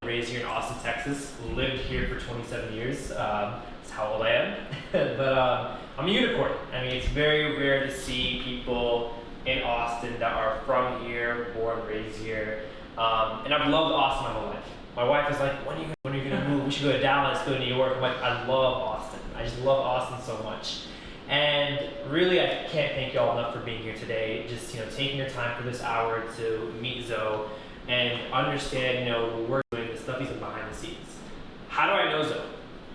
raised here in Austin, Texas. Lived here for 27 years. That's how old I am. But I'm a unicorn. I mean, it's very rare to see people in Austin that are from here, born, raised here. And I've loved Austin my whole life. My wife is like, when are you gonna move? We should go to Dallas, go to New York. I'm like, I love Austin. I just love Austin so much. And really, I can't thank y'all enough for being here today. Just taking your time for this hour to meet Zo and understand the work we're doing, the stuff he's doing behind the scenes. How do I know Zo?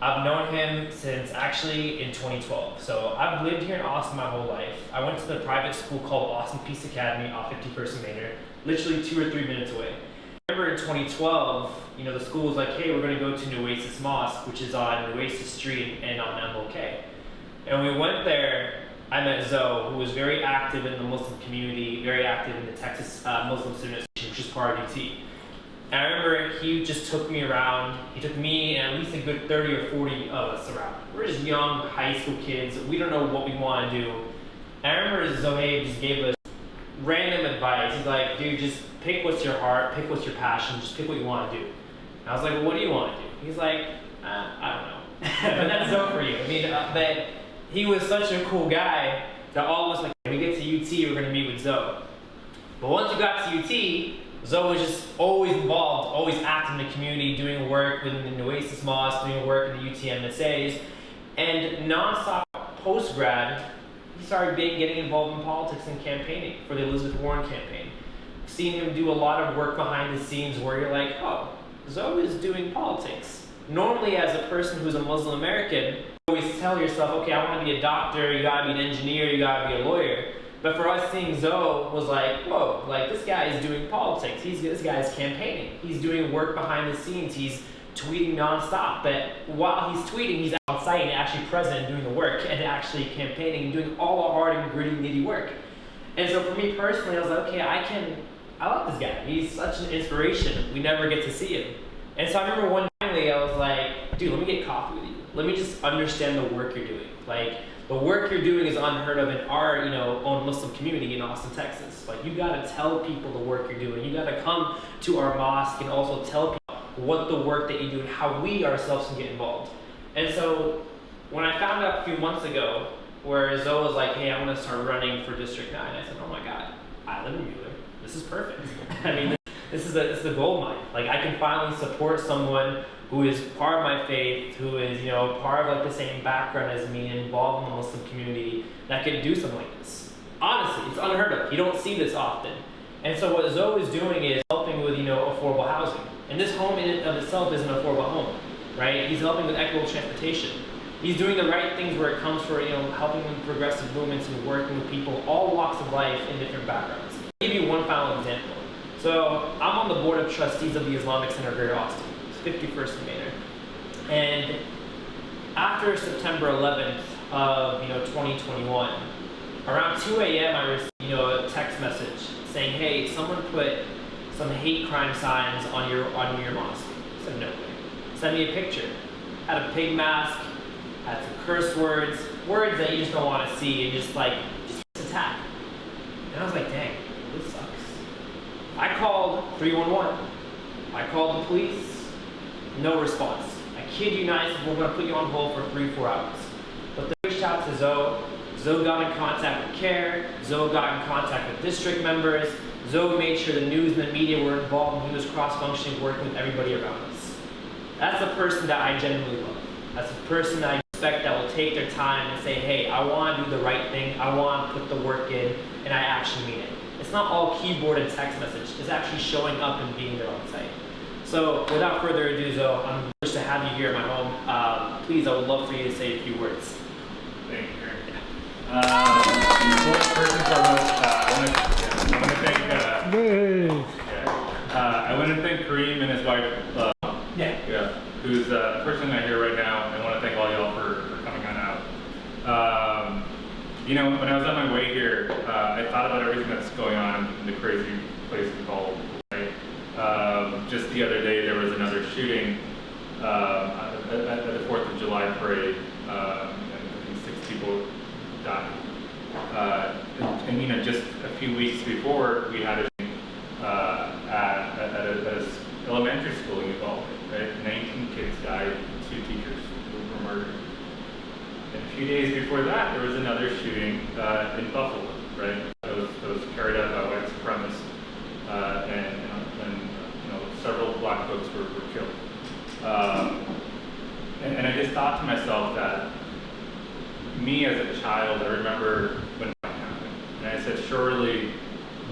I've known him since actually in 2012. So I've lived here in Austin my whole life. I went to the private school called Austin Peace Academy off 51st and Manor, literally 2 or 3 minutes away. I remember in 2012, the school was like, hey, we're going to go to Nueces Mosque, which is on Nueces Street and on MLK. And we went there. I met Zo, who was very active in the Muslim community, very active in the Texas Muslim Student Association, which is part of UT. And I remember he just took me around. He took me and at least a good 30 or 40 of us around. We're just young high school kids. We don't know what we want to do. And I remember Zohaib just gave us random advice. He's like, dude, just pick what's your heart, pick what's your passion, just pick what you want to do. And I was like, well, what do you want to do? He's like, I don't know. But that's Zo for you. I mean, but he was such a cool guy that all of us, like, when we get to UT, we're going to meet with Zo. But once we got to UT, Zo was just always involved, always active in the community, doing work within the Nueces Mosque, doing work in the UT MSAs, and nonstop post-grad, he started getting involved in politics and campaigning for the Elizabeth Warren campaign. Seeing him do a lot of work behind the scenes where you're like, oh, Zo is doing politics. Normally, as a person who's a Muslim American, you always tell yourself, okay, I want to be a doctor, you gotta be an engineer, you gotta be a lawyer. But for us, seeing Zo was like, whoa, like this guy is doing politics. This guy's campaigning. He's doing work behind the scenes. He's tweeting nonstop. But while he's tweeting, he's outside and actually present and doing the work and actually campaigning and doing all the hard and gritty, nitty work. And so for me personally, I was like, okay, I like this guy. He's such an inspiration. We never get to see him. And so I remember one day I was like, dude, let me get coffee with you. Let me just understand the work you're doing. Like, the work you're doing is unheard of in our, own Muslim community in Austin, Texas. Like, you gotta tell people the work you're doing. You gotta come to our mosque and also tell people what the work that you do and how we ourselves can get involved. And so, when I found out a few months ago, where Zo was like, hey, I'm gonna start running for District 9, I said, oh my God, I live in Mueller. This is perfect. I mean, this is a gold mine. Like, I can finally support someone who is part of my faith, who is, part of like the same background as me, involved in the Muslim community, that can do something like this. Honestly, it's unheard of. You don't see this often. And so what Zo is doing is helping with, affordable housing. And this home in and of itself is an affordable home, right? He's helping with equitable transportation. He's doing the right things where it comes for, helping with progressive movements and working with people, all walks of life in different backgrounds. I'll give you one final example. So I'm on the board of trustees of the Islamic Center of Greater Austin. 51st and Manor. And after September 11th of 2021, around 2 a.m. I received a text message saying, hey, someone put some hate crime signs on your mosque. I said, no way. Send me a picture. Had a pig mask, had some curse words that you just don't want to see, and just attack. And I was like, dang, this sucks. I called 311. I called the police. No response. I kid you not, we're going to put you on hold for 3-4 hours. But they reached out to Zo. Zo got in contact with CARE. Zo got in contact with district members. Zo made sure the news and the media were involved, and he was cross-functioning, working with everybody around us. That's a person that I genuinely love. That's a person that I respect that will take their time and say, hey, I want to do the right thing. I want to put the work in, and I actually mean it. It's not all keyboard and text message. It's actually showing up and being there on site. So without further ado, Zo, I'm privileged to have you here at my home. Please, I would love for you to say a few words. Thank you, first and foremost, I want to thank Kareem and his wife, who's the person I hear right now. I want to thank all y'all for coming on out. When I was on my way here, I thought about everything that's going on in the crazy place called. Just the other day, there was another shooting at the 4th of July parade, and I think 6 people died. And just a few weeks before, we had a shooting at an elementary school in Uvalde. few days before that, there was another shooting in Buffalo, right? That was carried out by white supremacists, and several black folks were killed. And I just thought to myself that me as a child, I remember when it happened, and I said, surely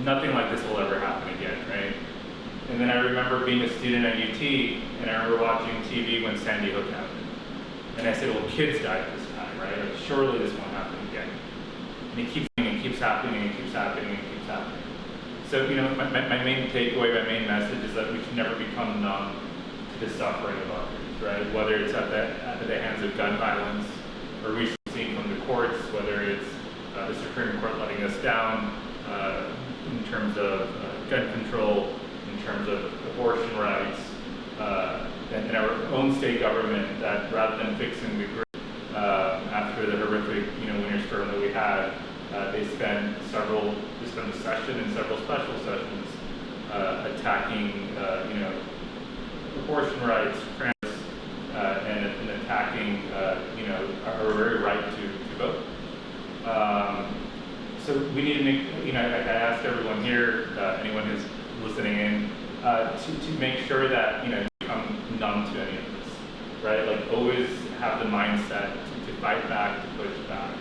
nothing like this will ever happen again, right? And then I remember being a student at UT, and I remember watching TV when Sandy Hook happened. And I said, well, kids died this time, right? Like, surely this won't happen again. And it keeps happening, and keeps happening, and keeps happening, and keeps happening. So, my main takeaway, my main message is that we should never become numb to the suffering of others, right? Whether it's at the hands of gun violence, or recently seen from the courts, whether it's the Supreme Court letting us down in terms of gun control, in terms of abortion rights, and our own state government that rather than fixing the grid after the horrific winter storm that we had, they spent a session and several special sessions attacking abortion rights, trans, and attacking our very right to vote. So we need to make, I asked everyone here, anyone who's listening in, to make sure that you become numb to any of this, right? Like always have the mindset to fight back, to push back.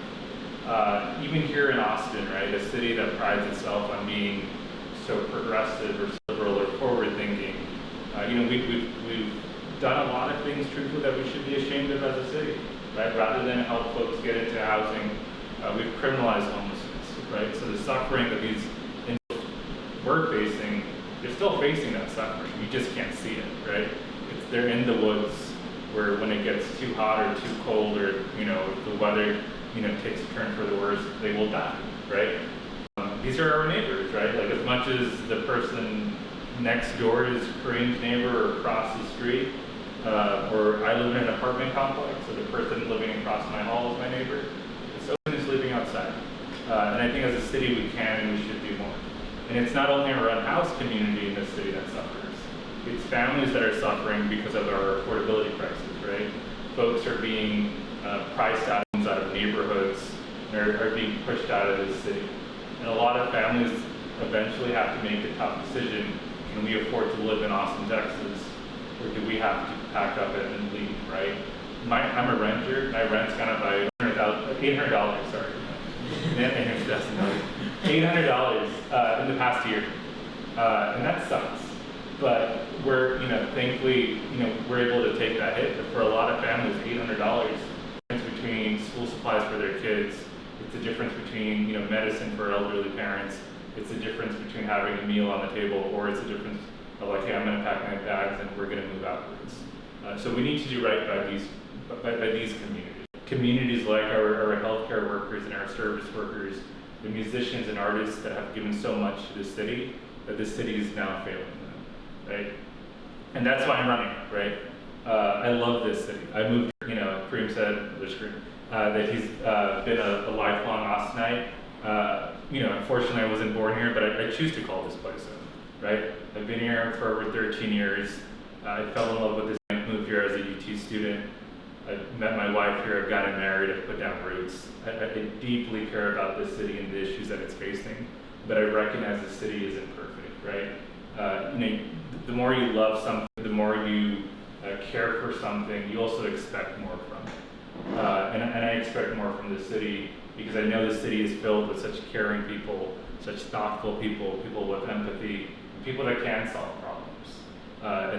Even here in Austin, right, a city that prides itself on being so progressive or liberal or forward-thinking, we've done a lot of things, truthfully, that we should be ashamed of as a city, right? Rather than help folks get into housing, we've criminalized homelessness, right? So the suffering that these individuals were facing, they're still facing that suffering. You just can't see it, right? They're in the woods where when it gets too hot or too cold, or if the weather takes a turn for the worse, they will die, right? These are our neighbors, right? Like as much as the person next door is Kareem's neighbor or across the street, or I live in an apartment complex, so the person living across my hall is my neighbor. So is living outside. And I think as a city we can and we should do more. And it's not only our unhoused community in this city that suffers. It's families that are suffering because of our affordability crisis, right? Folks are being priced out of neighborhoods and are being pushed out of the city. And a lot of families eventually have to make the tough decision: can we afford to live in Austin, Texas, or do we have to pack up and leave, right? I'm a renter. My rent's gone up by $800, sorry. $800 in the past year. And that sucks. But we're, thankfully, we're able to take that hit. But for a lot of families, $800 between school supplies for their kids, it's the difference between medicine for elderly parents, it's the difference between having a meal on the table, or it's the difference of like, hey, I'm going to pack my bags and we're going to move outwards. So we need to do right by these communities like our healthcare workers and our service workers, the musicians and artists that have given so much to the city, that the city is now failing them, right? And that's why I'm running, right? I love this city. I moved, Kareem said, that he's been a lifelong Austinite. Unfortunately I wasn't born here, but I choose to call this place home, right? I've been here for over 13 years. I fell in love with this. I moved here as a UT student. I met my wife here, I've gotten married, I've put down roots. I deeply care about this city and the issues that it's facing, but I recognize the city isn't perfect, right? The more you love something, the more you care for something, you also expect more from it. And I expect more from the city because I know the city is filled with such caring people, such thoughtful people, people with empathy, people that can solve problems. I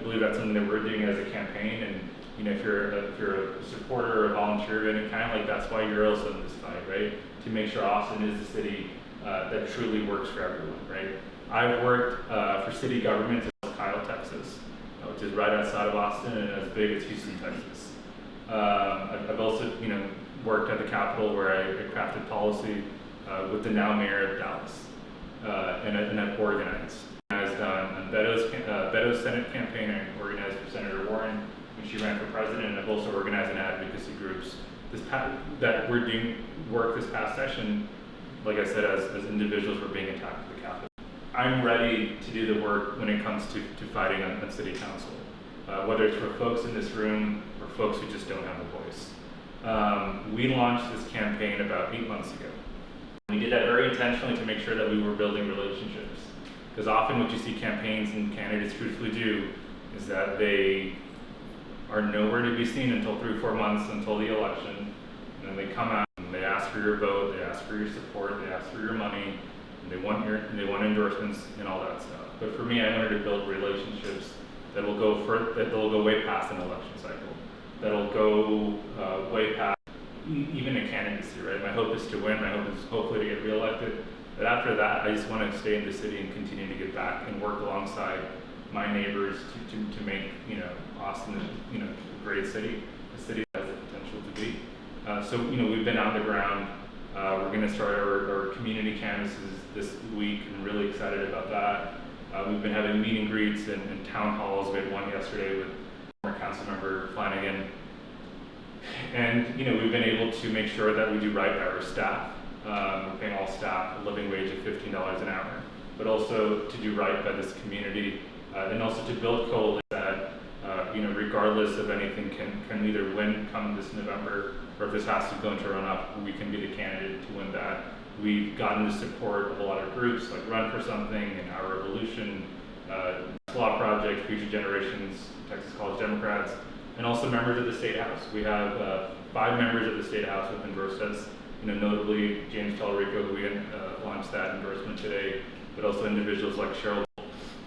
believe that's something that we're doing as a campaign, and if you're a supporter or a volunteer, and kind of like that's why you're also in this fight, right? To make sure Austin is the city that truly works for everyone, right? I've worked for city government in Kyle, Texas, which is right outside of Austin and as big as Houston, Texas. I've also, worked at the Capitol where I crafted policy with the now mayor of Dallas, and I've organized. I've done Beto's Senate campaign. I organized for Senator Warren when she ran for president, and I've also organized an advocacy groups that we're doing work this past session, like I said, as individuals were being attacked at the Capitol. I'm ready to do the work when it comes to fighting on city council, whether it's for folks in this room or folks who just don't have a voice. We launched this campaign about 8 months ago. We did that very intentionally to make sure that we were building relationships. Because often what you see campaigns and candidates truthfully do is that they are nowhere to be seen until 3 or 4 months until the election. And then they come out and they ask for your vote, they ask for your support, they ask for your money, and they want endorsements and all that stuff. But for me, I wanted to build relationships that will go way past an election cycle. That'll go way past even a candidacy, right? My hope is to win. My hope is hopefully to get reelected. But after that, I just want to stay in the city and continue to give back and work alongside my neighbors to make Austin a great city, a city that has the potential to be. So we've been on the ground. We're going to start our community canvases this week. I'm really excited about that. We've been having meet and greets and town halls. We had one yesterday with former council member Flanagan. And we've been able to make sure that we do right by our staff. We're paying all staff a living wage of $15 an hour, but also to do right by this community, and also to build coalitions that, regardless of anything, can either win come this November, or if this has to go into a runoff, we can be the candidate to win that. We've gotten the support of a lot of groups like Run for Something and Our Revolution, Law Project, Future Generations, Texas College Democrats, and also members of the State House. We have 5 members of the State House who have endorsed us, notably James Tallarico, who we launched that endorsement today, but also individuals like Cheryl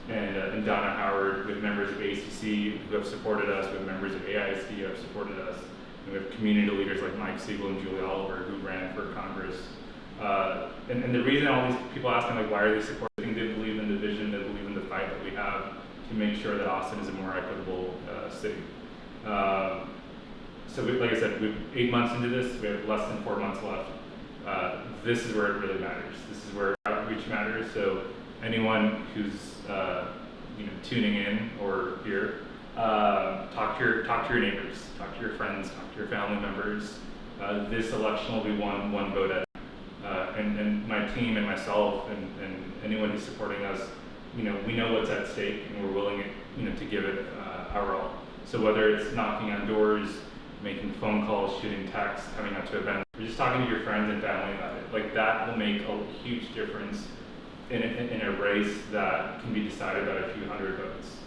and Donna Howard. We have members of ACC who have supported us. We have members of AIC who have supported us. And we have community leaders like Mike Siegel and Julie Oliver who ran for Congress. And the reason all these people ask me, why are they supporting? I think they believe in the vision, they believe in the fight that we have to make sure that Austin is a more equitable city. So like I said, we're 8 months into this. We have less than 4 months left. This is where it really matters. This is where outreach matters. So anyone who's tuning in or here, talk to your neighbors, talk to your friends, talk to your family members. This election will be one vote at. And my team and myself and anyone who's supporting us, we know what's at stake and we're willing to give it our all. So whether it's knocking on doors, making phone calls, shooting texts, coming out to events, or just talking to your friends and family about it, like that will make a huge difference in a race that can be decided by a few hundred votes.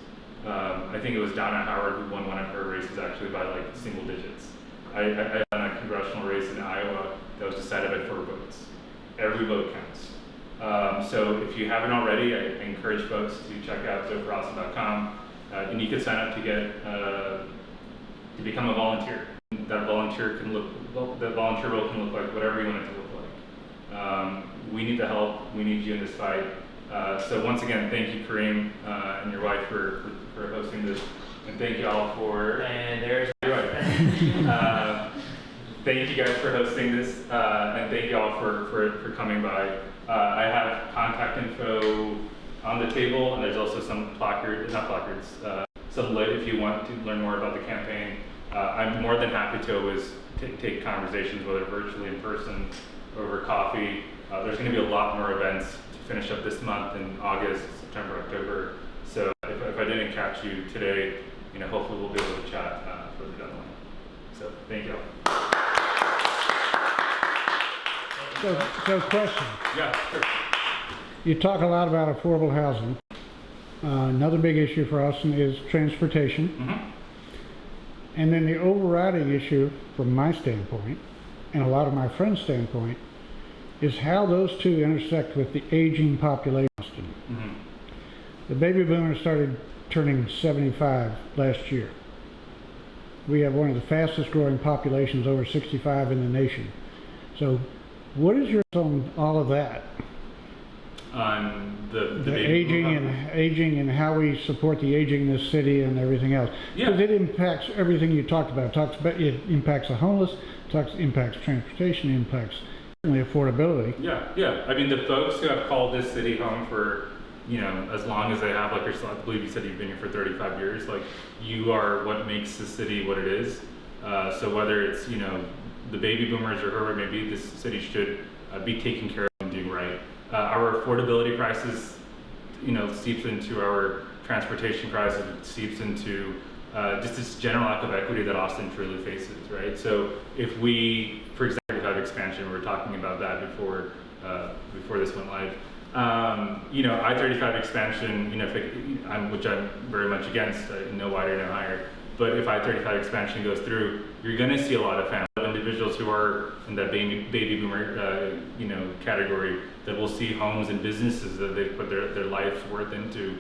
I think it was Donna Howard who won one of her races actually by like single digits. I done a congressional race in Iowa that was decided by 4 votes. Every vote counts. So if you haven't already, I encourage folks to check out zoforAustin.com, and you can sign up to get to become a volunteer. That volunteer role can look like whatever you want it to look like. We need the help. We need you in this fight. So once again, thank you, Kareem, and your wife for hosting this, and thank you all for. And there's your wife. Thank you guys for hosting this, and thank you all for coming by. I have contact info on the table, and there's also some some lit if you want to learn more about the campaign. I'm more than happy to always take conversations, whether virtually, in person, over coffee. There's going to be a lot more events to finish up this month in August, September, October. So if I didn't catch you today, hopefully we'll be able to chat further down the line. So thank you all. So question. Yeah, sure. You talk a lot about affordable housing. Another big issue for us is transportation. Mm-hmm. And then the overriding issue, from my standpoint, and a lot of my friends' standpoint, is how those two intersect with the aging population. Mm-hmm. The baby boomers started turning 75 last year. We have one of the fastest growing populations over 65 in the nation. So what is your thoughts on all of that? On the aging and how we support the aging in this city and everything else. Because it impacts everything you talked about. It impacts the homeless, impacts transportation, impacts certainly affordability. Yeah. I mean, the folks who have called this city home for, as long as they have, like yourself, I believe you said you've been here for 35 years, like you are what makes the city what it is. So whether it's, the baby boomers or whoever it may be, this city should be taken care of and doing right. Our affordability crisis, seeps into our transportation crisis, it seeps into just this general lack of equity that Austin truly faces, right? So if we, for example, have expansion, we were talking about that before this went live. You know, I-35 expansion, you know, which I'm very much against, no wider, no higher. But if I-35 expansion goes through, you're going to see a lot of individuals who are in that baby boomer, you know, category that will see homes and businesses that they put their life's worth into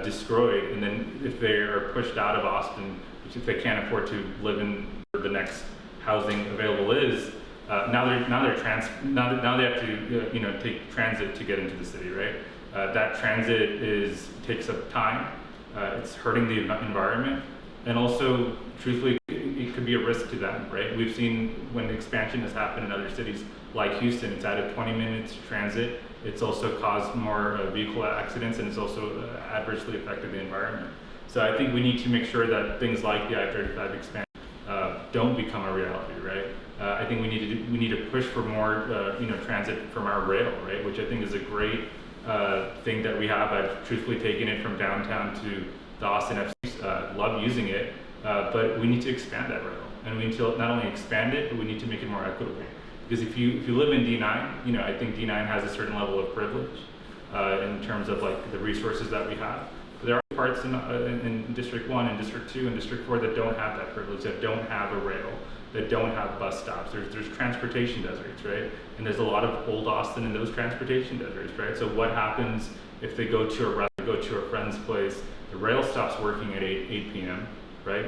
destroyed, and then if they are pushed out of Austin, which if they can't afford to live in where the next housing available is, now they have to you know, take transit to get into the city, right? That transit takes up time. It's hurting the environment, and also, truthfully, it could be a risk to them, right? We've seen when expansion has happened in other cities like Houston, it's added 20 minutes transit. It's also caused more vehicle accidents, and it's also adversely affected the environment. So I think we need to make sure that things like the I-35 expansion don't become a reality, right? I think we need to push for more you know, transit from our rail, right? Which I think is a great thing that we have. I've truthfully taken it from downtown to the Austin FC. Love using it, but we need to expand that rail, and we need to not only expand it, but we need to make it more equitable. Because if you live in D9, you know, I think D9 has a certain level of privilege in terms of like the resources that we have. But there are parts in District 1 and District 2 and District 4 that don't have that privilege, that don't have a rail, that don't have bus stops. There's transportation deserts, right? And there's a lot of old Austin in those transportation deserts, right? So what happens if they go to a friend's place, the rail stops working at 8 p.m., right?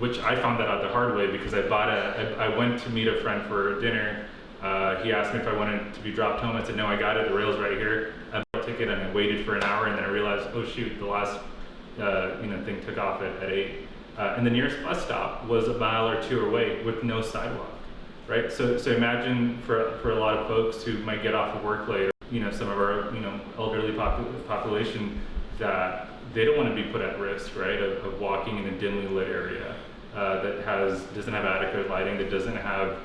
Which I found that out the hard way, because I went to meet a friend for dinner. He asked me if I wanted to be dropped home. I said, no, I got it, the rail's right here. I bought a ticket and I waited for an hour, and then I realized, oh shoot, the last you know, thing took off at 8. And the nearest bus stop was a mile or two away with no sidewalk, right? So imagine for a lot of folks who might get off of work late, you know, some of our, you know, elderly population, that they don't want to be put at risk, right, of walking in a dimly lit area that doesn't have adequate lighting, that doesn't have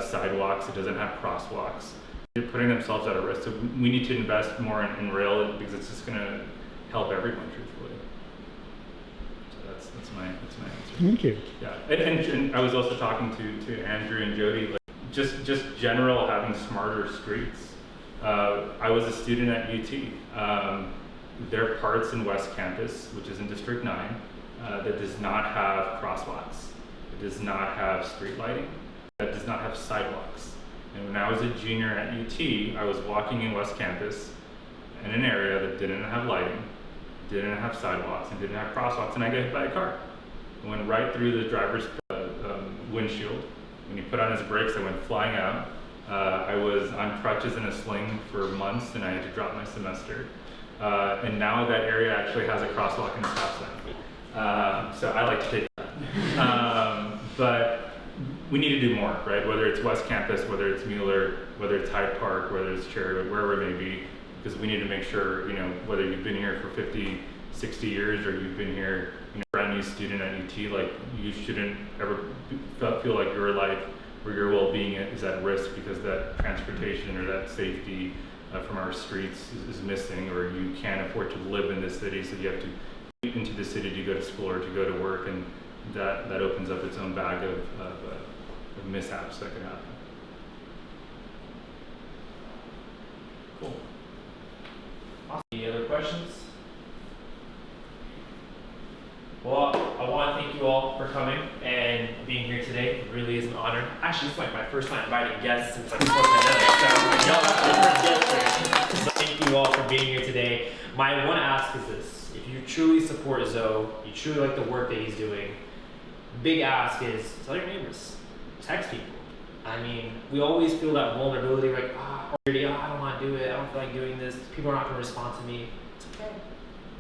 sidewalks, it doesn't have crosswalks. They're putting themselves at a risk. So we need to invest more in rail, because it's just going to help everyone, truthfully. So that's my answer. Thank you. Yeah, and I was also talking to Andrew and Jody, like just general having smarter streets. I was a student at UT. There are parts in West Campus, which is in District 9, that does not have crosswalks. It does not have street lighting. That does not have sidewalks. And when I was a junior at UT, I was walking in West Campus in an area that didn't have lighting, didn't have sidewalks, and didn't have crosswalks, and I got hit by a car. I went right through the driver's windshield. When he put on his brakes, I went flying out. I was on crutches in a sling for months, and I had to drop my semester. And now that area actually has a crosswalk and a stop sign. So I like to take that. But we need to do more, right? Whether it's West Campus, whether it's Mueller, whether it's Hyde Park, whether it's Cherry, wherever it may be, because we need to make sure, you know, whether you've been here for 50, 60 years, or you've been here, you know, brand new student at UT, like, you shouldn't ever feel like your life or your well-being is at risk because that transportation or that safety from our streets is missing, or you can't afford to live in this city, so you have to get into the city to go to school or to go to work, and that opens up its own bag of mishaps that can happen. Cool. Awesome. Any other questions? Well, I want to thank you all for coming and being here today. It really is an honor. Actually, it's like my first time inviting guests since like before pandemic, so y'all are the first guests here. So thank you all for being here today. My one ask is this: if you truly support Zo, you truly like the work that he's doing, big ask is tell your neighbors, text people. I mean, we always feel that vulnerability, like, I don't want to do it, I don't feel like doing this, people are not going to respond to me. It's okay.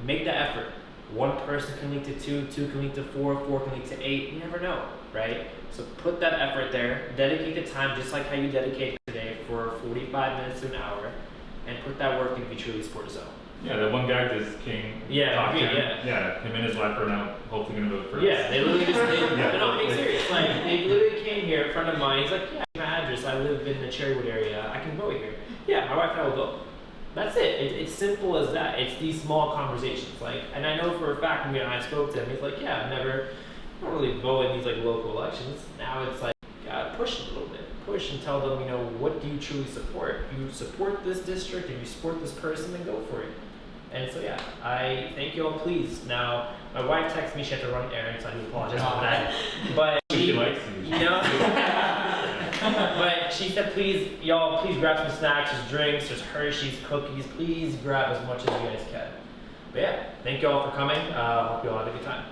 Make the effort. One person can link to two can link to four can link to 8, you never know, right? So put that effort there, dedicate the time just like how you dedicate today for 45 minutes to an hour, and put that work in if you truly support Zo. Yeah, that one guy just came. Yeah, him and his wife are now hopefully going to vote for us. Yeah, they literally just, no, I'm being serious. Like, they literally came here, a friend of mine, he's like, yeah, my address, I live in the Cherrywood area, I can vote here. Yeah, my wife and I will vote. That's it. It's simple as that. It's these small conversations. Like, and I know for a fact when I spoke to him, he's like, yeah, I don't really vote in these like local elections. Now it's like, push it a little bit. Push and tell them, what do you truly support? If you support this district, if you support this person, then go for it. And so yeah, I thank you all. Please. Now, my wife texted me she had to run errands, so I do apologize for that. But She likes you. But she said, please grab some snacks. There's drinks, there's Hershey's, cookies. Please grab as much as you guys can. But yeah, thank you all for coming. Hope you all have a good time.